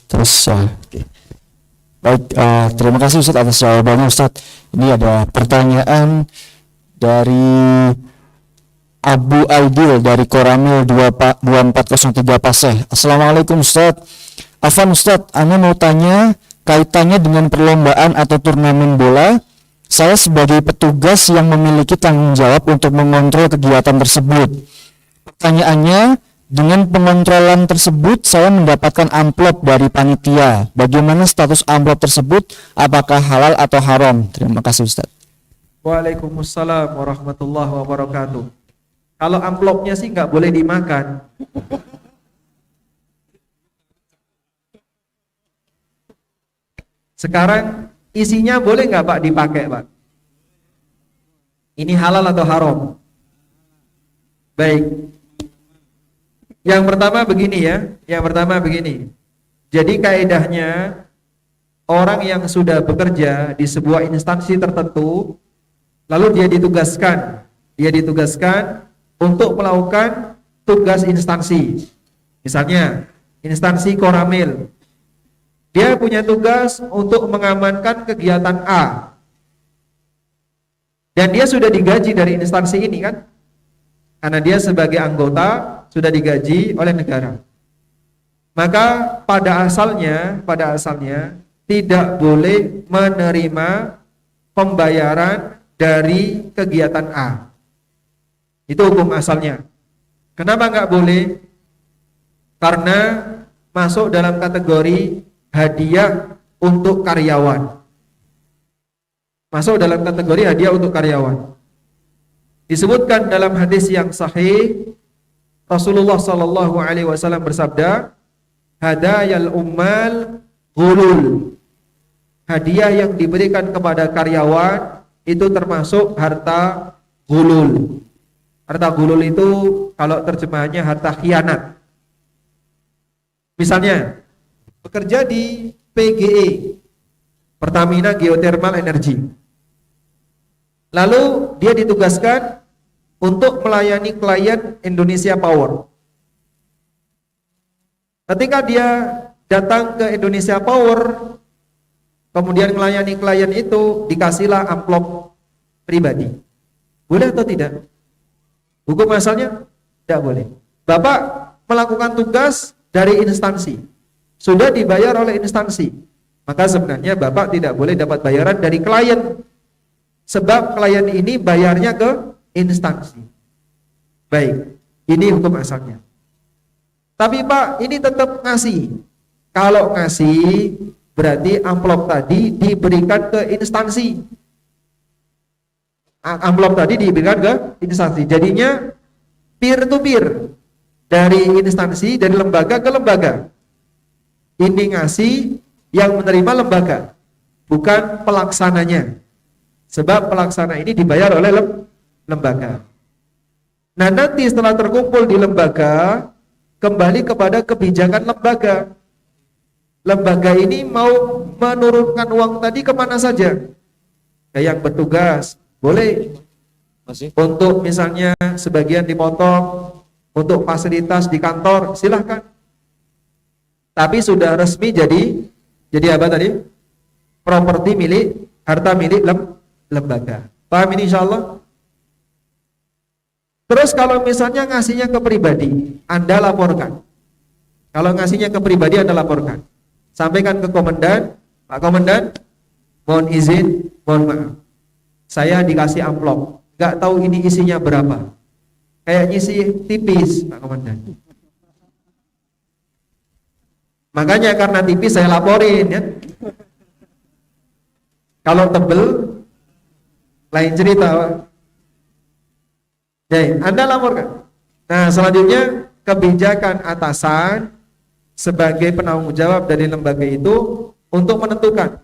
Terus ya. Oke. Baik, terima kasih Ustadz atas jawabannya Ustadz. Ini ada pertanyaan dari Abu Aidil dari Koramil 2403 Paseh. Assalamualaikum Ustadz. Afwan Ustadz, Ana mau tanya kaitannya dengan perlombaan atau turnamen bola. Saya sebagai petugas yang memiliki tanggung jawab untuk mengontrol kegiatan tersebut. Pertanyaannya, dengan pengontrolan tersebut saya mendapatkan amplop dari panitia. Bagaimana status amplop tersebut? Apakah halal atau haram? Terima kasih Ustaz. Waalaikumsalam warahmatullahi wabarakatuh. Kalau amplopnya sih nggak boleh dimakan. Sekarang isinya boleh nggak Pak dipakai Pak? Ini halal atau haram? Baik. Yang pertama begini. Jadi kaedahnya orang yang sudah bekerja di sebuah instansi tertentu, lalu dia ditugaskan untuk melakukan tugas instansi. Misalnya instansi Koramil, dia punya tugas untuk mengamankan kegiatan A, dan dia sudah digaji dari instansi ini kan, karena dia sebagai anggota sudah digaji oleh negara. Maka pada asalnya tidak boleh menerima pembayaran dari kegiatan A. Itu hukum asalnya. Kenapa nggak boleh? Karena masuk dalam kategori hadiah untuk karyawan. Disebutkan dalam hadis yang sahih, Rasulullah sallallahu alaihi wasallam bersabda, hadayal ummal ghulul. Hadiah yang diberikan kepada karyawan itu termasuk harta ghulul. Harta ghulul itu kalau terjemahannya harta khianat. Misalnya, bekerja di PGE, Pertamina Geothermal Energy. Lalu dia ditugaskan untuk melayani klien Indonesia Power. Ketika dia datang ke Indonesia Power, kemudian melayani klien itu, dikasihlah amplop pribadi. Boleh atau tidak? Hukum asalnya tidak boleh. Bapak melakukan tugas dari instansi, sudah dibayar oleh instansi, maka sebenarnya Bapak tidak boleh dapat bayaran dari klien, sebab klien ini bayarnya ke instansi. Baik, ini hukum asalnya. Tapi Pak, ini tetap ngasih. Kalau ngasih, berarti amplop tadi diberikan ke instansi. Amplop tadi diberikan ke instansi. Jadinya peer to peer, dari instansi, dari lembaga ke lembaga. Ini ngasih, yang menerima lembaga, bukan pelaksananya. Sebab pelaksana ini dibayar oleh lembaga. Nah, nanti setelah terkumpul di lembaga, kembali kepada kebijakan lembaga. Lembaga ini mau menurunkan uang tadi kemana saja. Yang bertugas boleh untuk misalnya sebagian dipotong untuk fasilitas di kantor, silahkan. Tapi sudah resmi jadi apa tadi? Properti milik, harta milik lembaga. Paham ini insyaallah? Terus kalau misalnya ngasihnya ke pribadi, Anda laporkan. Kalau ngasihnya ke pribadi, Anda laporkan. Sampaikan ke komandan, Pak Komandan, mohon izin, mohon maaf, saya dikasih amplop, nggak tahu ini isinya berapa. Kayaknya sih tipis, Pak Komandan. Makanya karena tipis saya laporin ya. Kalau tebel, lain cerita. Jadi, Anda laporkan. Nah, selanjutnya kebijakan atasan sebagai penanggung jawab dari lembaga itu untuk menentukan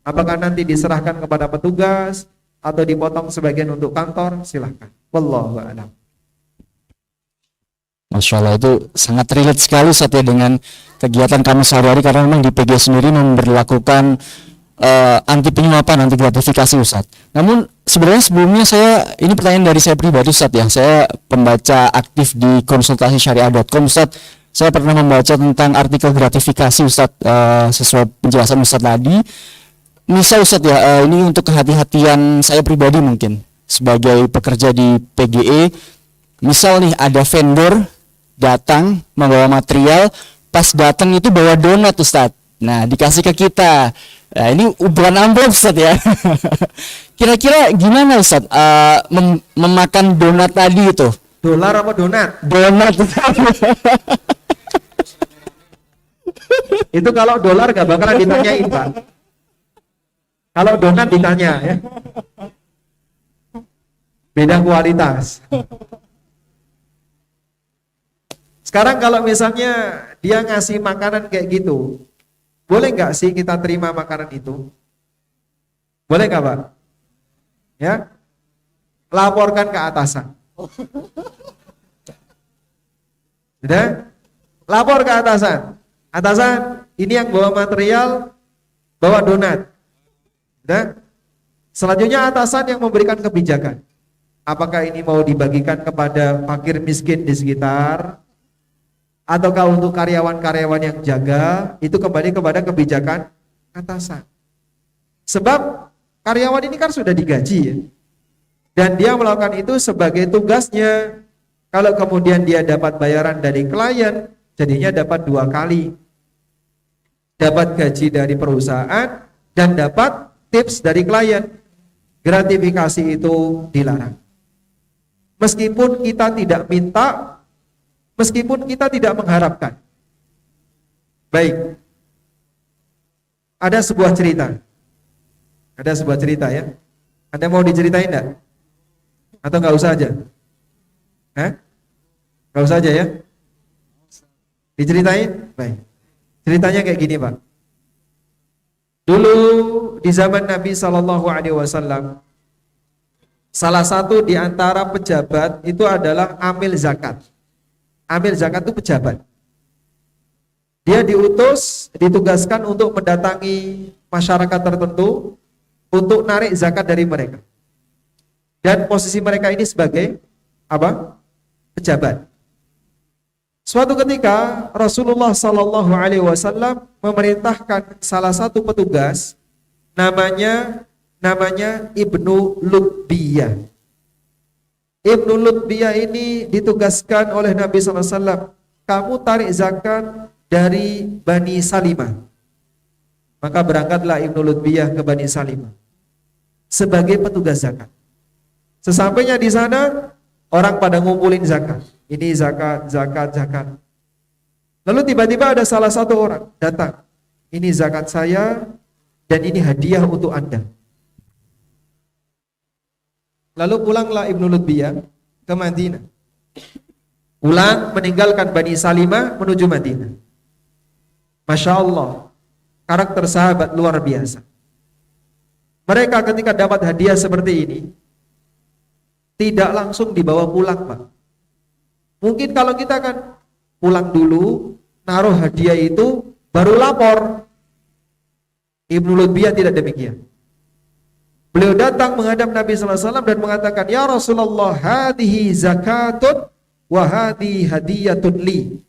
apakah nanti diserahkan kepada petugas atau dipotong sebagian untuk kantor, silahkan. Wallahu a'lam. Masya Allah, itu sangat relate sekali Ustaz ya dengan kegiatan kami sehari-hari, karena memang di PG sendiri memberlakukan anti penyuapan, anti gratifikasi Ustaz. Namun sebenarnya sebelumnya ini pertanyaan dari saya pribadi Ustaz ya. Saya pembaca aktif di konsultasisyariah.com Ustaz. saya pernah membaca tentang artikel gratifikasi Ustadz, sesuai penjelasan Ustadz tadi. Misal Ustadz ya, ini untuk kehati-hatian saya pribadi mungkin sebagai pekerja di PGE. Misal nih ada vendor datang membawa material, pas datang itu bawa donat Ustadz. Nah, dikasih ke kita. Nah, ini bukan amplop Ustadz ya. Kira-kira gimana Ustadz memakan donat tadi itu? Dolar apa donat? Donat. Itu kalau dolar gak bakalan ditanyain, Pak. Kalau donat ditanya ya. Beda kualitas. Sekarang kalau misalnya dia ngasih makanan kayak gitu, boleh nggak sih kita terima makanan itu? Boleh nggak, Pak? Ya, laporkan ke atasan. Sudah? Lapor ke atasan. Atasan, ini yang bawa material, bawa donat. Sudah? Selanjutnya atasan yang memberikan kebijakan. Apakah ini mau dibagikan kepada fakir miskin di sekitar, ataukah untuk karyawan-karyawan yang jaga, itu kembali kepada kebijakan atasan. Sebab karyawan ini kan sudah digaji ya. Dan dia melakukan itu sebagai tugasnya. Kalau kemudian dia dapat bayaran dari klien, jadinya dapat 2 kali. Dapat gaji dari perusahaan dan dapat tips dari klien. Gratifikasi itu dilarang. Meskipun kita tidak minta, meskipun kita tidak mengharapkan. Baik. Ada sebuah cerita. Ada sebuah cerita ya. Anda mau diceritain enggak? Atau enggak usah aja? Enggak usah aja ya? Diceritain? Baik. Ceritanya kayak gini, Pak. Dulu di zaman Nabi SAW, salah satu di antara pejabat itu adalah amil zakat. Amil zakat itu pejabat. Dia diutus, ditugaskan untuk mendatangi masyarakat tertentu untuk narik zakat dari mereka. Dan posisi mereka ini sebagai apa? Pejabat. Suatu ketika Rasulullah SAW memerintahkan salah satu petugas namanya Ibnu Lutbiyah. Ibnu Lutbiyah ini ditugaskan oleh Nabi SAW. Kamu tarik zakat dari Bani Salimah. Maka berangkatlah Ibnu Lutbiyah ke Bani Salimah sebagai petugas zakat. Sesampainya di sana, orang pada ngumpulin zakat. Ini zakat, zakat, zakat. Lalu tiba-tiba ada salah satu orang datang. Ini zakat saya dan ini hadiah untuk Anda. Lalu pulanglah Ibnu Lutbiyah ke Madinah. Pulang meninggalkan Bani Salimah menuju Madinah. Masya Allah, karakter sahabat luar biasa. Mereka ketika dapat hadiah seperti ini, tidak langsung dibawa pulang, Pak. Mungkin kalau kita kan pulang dulu, naruh hadiah itu, baru lapor. Ibnu Lutbiyah tidak demikian. Beliau datang menghadap Nabi SAW dan mengatakan, Ya Rasulullah, hadihi zakatun wa hadihi hadiyatun li.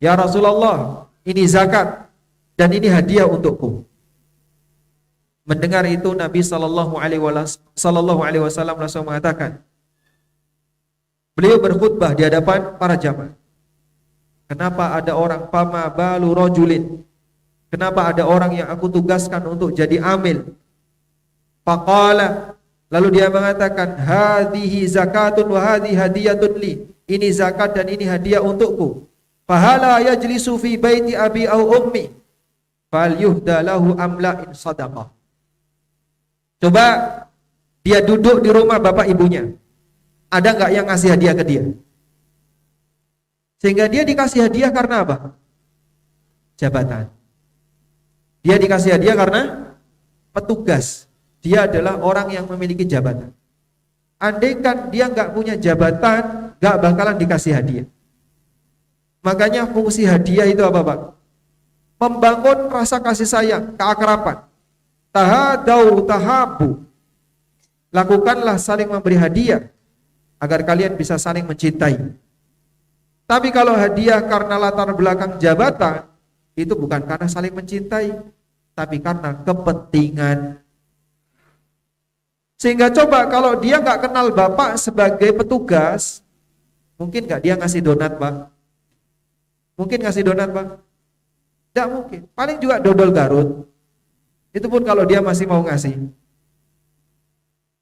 Ya Rasulullah, ini zakat dan ini hadiah untukku. Mendengar itu Nabi Sallallahu Alaihi Wasallam langsung mengatakan, beliau berkhutbah di hadapan para jamaah. Kenapa ada orang fama balu rojulin? Kenapa ada orang yang aku tugaskan untuk jadi amil? Faqala, lalu dia mengatakan, hadhihi zakatun wa hadhihi hadiyatun li. Ini zakat dan ini hadiah untukku. Fahala yajlisu fi baiti abi au ummi fal yuhda lahu amla in sadaqah. Coba dia duduk di rumah bapak ibunya. Ada nggak yang ngasih hadiah ke dia? Sehingga dia dikasih hadiah karena apa? Jabatan. Dia dikasih hadiah karena petugas. Dia adalah orang yang memiliki jabatan. Andaikan dia nggak punya jabatan, nggak bakalan dikasih hadiah. Makanya fungsi hadiah itu apa, Pak? Membangun rasa kasih sayang, keakraban. Tahadau tahabu. Lakukanlah saling memberi hadiah agar kalian bisa saling mencintai. Tapi kalau hadiah karena latar belakang jabatan, itu bukan karena saling mencintai, tapi karena kepentingan. Sehingga coba kalau dia nggak kenal bapak sebagai petugas, mungkin nggak dia ngasih donat, Pak? Mungkin ngasih donat, Pak? Tidak mungkin. Paling juga dodol Garut. Itu pun kalau dia masih mau ngasih.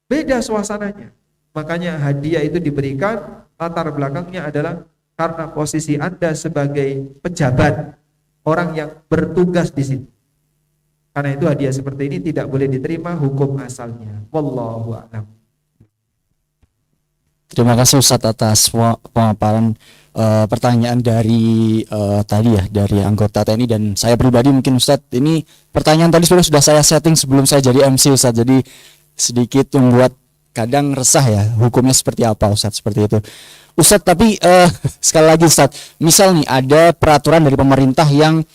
Beda suasananya. Makanya hadiah itu diberikan, latar belakangnya adalah karena posisi Anda sebagai pejabat, orang yang bertugas di situ. Karena itu hadiah seperti ini tidak boleh diterima hukum asalnya. Wallahu a'lam. Terima kasih Ustadz atas pemaparan pertanyaan dari tadi ya, dari anggota TNI. Dan saya pribadi mungkin Ustadz, ini pertanyaan tadi sudah saya setting sebelum saya jadi MC Ustadz, jadi sedikit membuat kadang resah ya, hukumnya seperti apa Ustadz, seperti itu Ustadz. Tapi sekali lagi Ustadz, misal nih ada peraturan dari pemerintah yang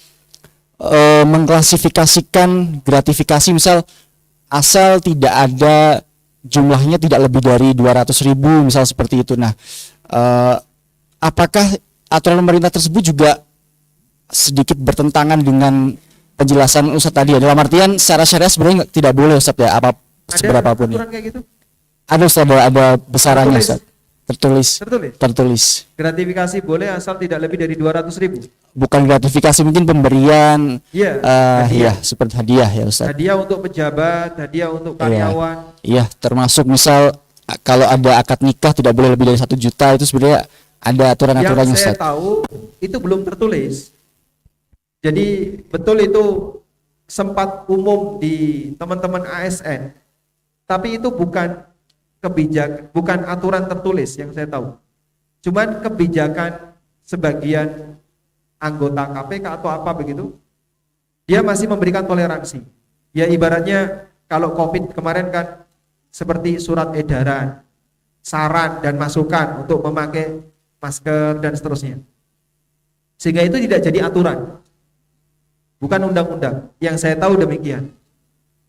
mengklasifikasikan gratifikasi, misal asal tidak ada jumlahnya tidak lebih dari 200.000 misal seperti itu. Nah, apakah aturan pemerintah tersebut juga sedikit bertentangan dengan penjelasan Ustadz tadi ya? Dalam artian secara syariah sebenarnya tidak boleh Ustadz ya, seberapapun ya. Aturan kayak gitu? Ada Ustadz, ada besarannya Ustadz. Tertulis. Gratifikasi boleh asal tidak lebih dari 200.000. Bukan gratifikasi, mungkin pemberian. Iya. Iya, seperti hadiah ya Ustadz. Hadiah untuk pejabat, hadiah untuk karyawan. Iya, termasuk misal kalau ada akad nikah tidak boleh lebih dari 1 juta, itu sebenarnya ada aturan-aturannya Yang saya Ustadz. tahu itu belum tertulis. Jadi betul itu sempat umum di teman-teman ASN, tapi itu bukan kebijakan, bukan aturan tertulis yang saya tahu. Cuman kebijakan sebagian anggota KPK atau apa begitu, dia masih memberikan toleransi. Ya ibaratnya kalau COVID kemarin kan seperti surat edaran, saran dan masukan untuk memakai masker dan seterusnya. Sehingga itu tidak jadi aturan, bukan undang-undang. Yang saya tahu demikian.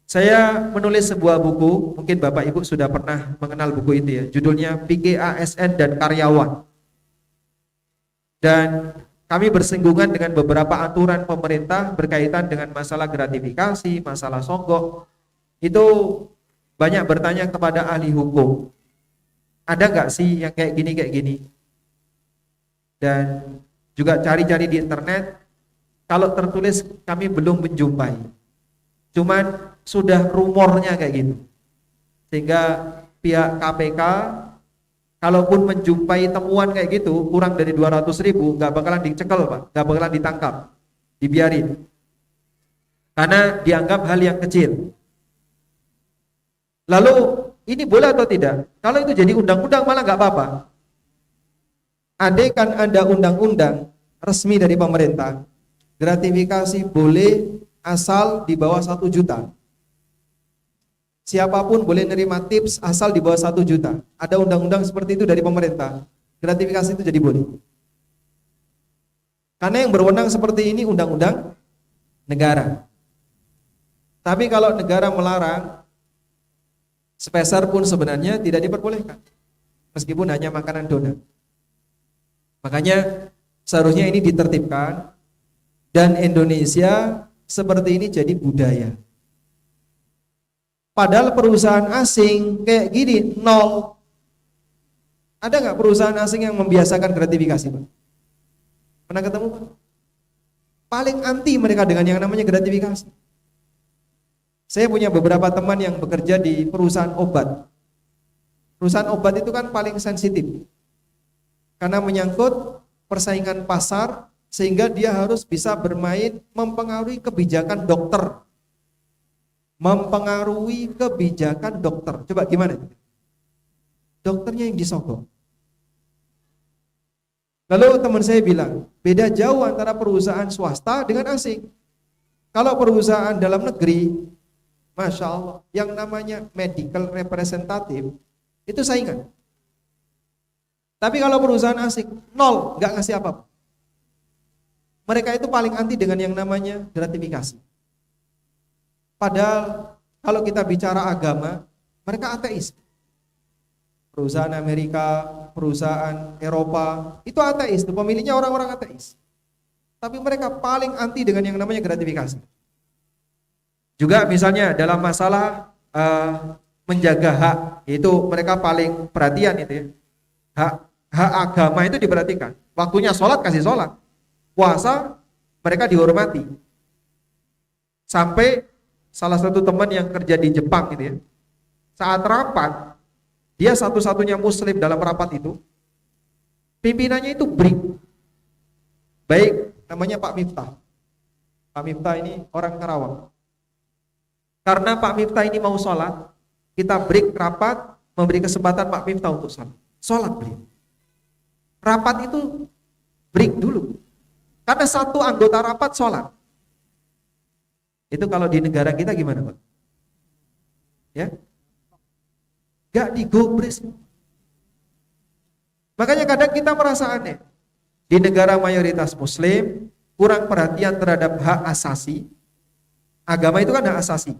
Saya menulis sebuah buku, mungkin Bapak Ibu sudah pernah mengenal buku itu ya, judulnya Fikih ASN dan Karyawan. Dan kami bersinggungan dengan beberapa aturan pemerintah berkaitan dengan masalah gratifikasi, masalah songgok. Itu banyak bertanya kepada ahli hukum, ada nggak sih yang kayak gini? Dan juga cari-cari di internet, kalau tertulis kami belum menjumpai. Cuman sudah rumornya kayak gitu. Sehingga pihak KPK kalaupun menjumpai temuan kayak gitu kurang dari 200.000 nggak bakalan dicekel Pak, nggak bakalan ditangkap, dibiarin. Karena dianggap hal yang kecil. Lalu ini boleh atau tidak? Kalau itu jadi undang-undang malah nggak apa-apa. Andai kan ada undang-undang resmi dari pemerintah, gratifikasi boleh asal di bawah 1 juta. Siapapun boleh nerima tips asal di bawah 1 juta. Ada undang-undang seperti itu dari pemerintah, gratifikasi itu jadi boleh. Karena yang berwenang seperti ini undang-undang negara. Tapi kalau negara melarang, sepeser pun sebenarnya tidak diperbolehkan, meskipun hanya makanan donat. Makanya seharusnya ini ditertibkan, dan Indonesia seperti ini jadi budaya. Padahal perusahaan asing kayak gini nol. Ada nggak perusahaan asing yang membiasakan gratifikasi, Pak? Pernah ketemu, Pak? Paling anti mereka dengan yang namanya gratifikasi. Saya punya beberapa teman yang bekerja di perusahaan obat. Perusahaan obat itu kan paling sensitif, karena menyangkut persaingan pasar, sehingga dia harus bisa bermain mempengaruhi kebijakan dokter. Mempengaruhi kebijakan dokter. Coba gimana? Dokternya yang disogok. Lalu teman saya bilang, beda jauh antara perusahaan swasta dengan asing. Kalau perusahaan dalam negeri, Masya Allah, yang namanya medical representative, itu saingan. Tapi kalau perusahaan asing, nol, nggak ngasih apa-apa. Mereka itu paling anti dengan yang namanya gratifikasi. Padahal kalau kita bicara agama, mereka ateis. Perusahaan Amerika, perusahaan Eropa, itu ateis, itu pemiliknya orang-orang ateis. Tapi mereka paling anti dengan yang namanya gratifikasi. Juga misalnya dalam masalah menjaga hak, itu mereka paling perhatian itu ya. Hak agama itu diperhatikan. Waktunya sholat, kasih sholat. Puasa, mereka dihormati. Sampai salah satu teman yang kerja di Jepang gitu ya, saat rapat, dia satu-satunya muslim dalam rapat itu, pimpinannya itu break. Baik, namanya Pak Miftah. Pak Miftah ini orang Karawang. Karena Pak Miftah ini mau sholat, kita break rapat, memberi kesempatan Pak Miftah untuk sholat. Sholat beliau. Rapat itu break dulu. Karena satu anggota rapat sholat. Itu kalau di negara kita gimana Pak? Ya? Gak digobres. Makanya kadang kita merasa aneh. Di negara mayoritas muslim, kurang perhatian terhadap hak asasi. Agama itu kan hak asasi.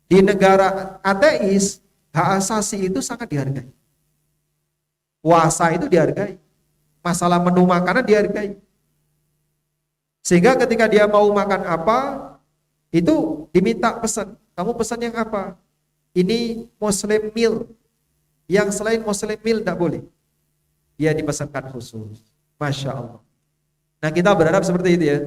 Di negara ateis, hak asasi itu sangat dihargai. Puasa itu dihargai. Masalah menu makanan dihargai. Sehingga ketika dia mau makan apa, itu diminta pesan. Kamu pesan yang apa? Ini Muslim meal. Yang selain Muslim meal tidak boleh. Dia dipesankan khusus. Masya Allah. Nah kita berharap seperti itu ya.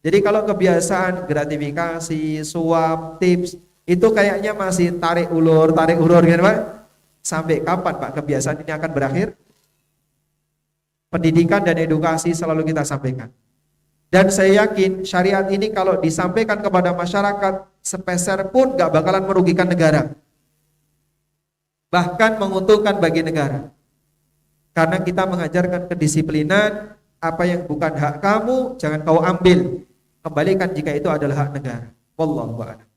Jadi kalau kebiasaan gratifikasi, suap, tips, itu kayaknya masih tarik ulur gitu Pak. Sampai kapan Pak kebiasaan ini akan berakhir? Pendidikan dan edukasi selalu kita sampaikan. Dan saya yakin syariat ini kalau disampaikan kepada masyarakat sepeser pun gak bakalan merugikan negara. Bahkan menguntungkan bagi negara. Karena kita mengajarkan kedisiplinan, apa yang bukan hak kamu jangan kau ambil. Kembalikan jika itu adalah hak negara. Wallahu a'lam.